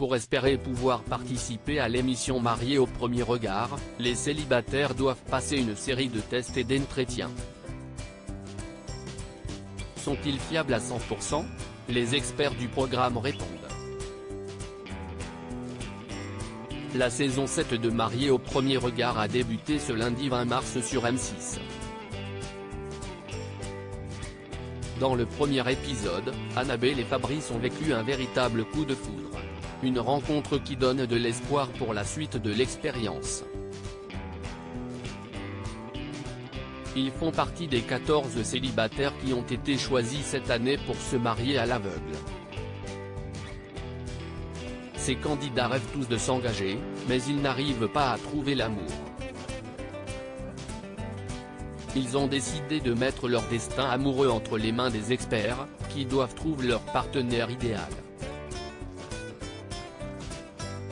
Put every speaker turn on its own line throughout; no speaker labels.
Pour espérer pouvoir participer à l'émission Mariés au premier regard, les célibataires doivent passer une série de tests et d'entretiens. Sont-ils fiables à 100%? Les experts du programme répondent. La saison 7 de Mariés au premier regard a débuté ce lundi 20 mars sur M6. Dans le premier épisode, Annabelle et Fabrice ont vécu un véritable coup de foudre. Une rencontre qui donne de l'espoir pour la suite de l'expérience. Ils font partie des 14 célibataires qui ont été choisis cette année pour se marier à l'aveugle. Ces candidats rêvent tous de s'engager, mais ils n'arrivent pas à trouver l'amour. Ils ont décidé de mettre leur destin amoureux entre les mains des experts, qui doivent trouver leur partenaire idéal.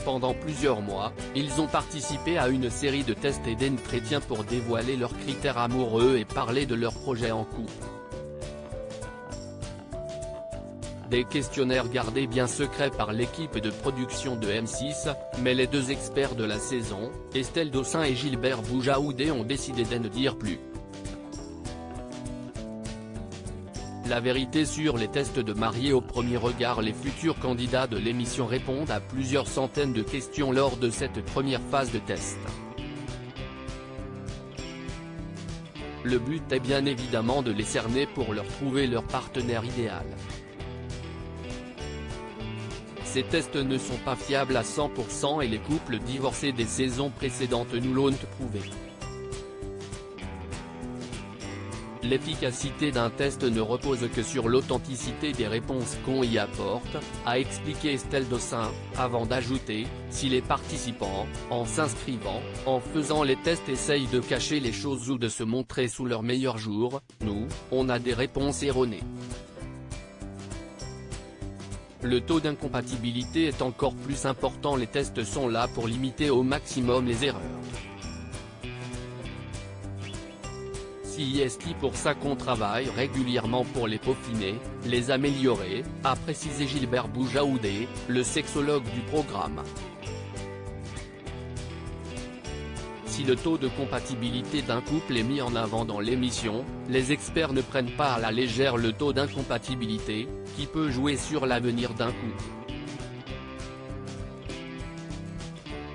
Pendant plusieurs mois, ils ont participé à une série de tests et d'entretiens pour dévoiler leurs critères amoureux et parler de leurs projets en couple. Des questionnaires gardés bien secrets par l'équipe de production de M6, mais les deux experts de la saison, Estelle Dossin et Gilbert Boujaoudé, ont décidé de ne dire plus. La vérité sur les tests de Mariés au premier regard. Les futurs candidats de l'émission répondent à plusieurs centaines de questions lors de cette première phase de test. Le but est bien évidemment de les cerner pour leur trouver leur partenaire idéal. Ces tests ne sont pas fiables à 100% et les couples divorcés des saisons précédentes nous l'ont prouvé. L'efficacité d'un test ne repose que sur l'authenticité des réponses qu'on y apporte, a expliqué Estelle Dossin, avant d'ajouter, si les participants, en s'inscrivant, en faisant les tests essayent de cacher les choses ou de se montrer sous leur meilleur jour, nous, on a des réponses erronées. Le taux d'incompatibilité est encore plus important. Les tests sont là pour limiter au maximum les erreurs. C'est pour ça qu'on travaille régulièrement pour les peaufiner, les améliorer, a précisé Gilbert Boujaoudé, le sexologue du programme. Si le taux de compatibilité d'un couple est mis en avant dans l'émission, les experts ne prennent pas à la légère le taux d'incompatibilité, qui peut jouer sur l'avenir d'un couple.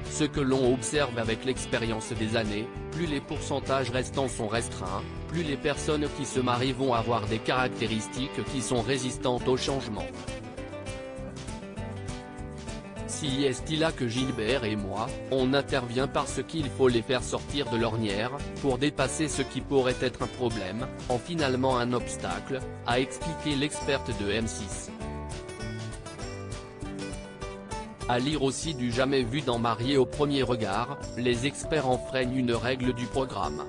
Ce que l'on observe avec l'expérience des années, plus les pourcentages restants sont restreints, plus les personnes qui se marient vont avoir des caractéristiques qui sont résistantes au changement. Si est là que Gilbert et moi, on intervient parce qu'il faut les faire sortir de l'ornière, pour dépasser ce qui pourrait être un problème, en finalement un obstacle, a expliqué l'experte de M6. À lire aussi du jamais vu dans Mariés au premier regard, les experts enfreignent une règle du programme.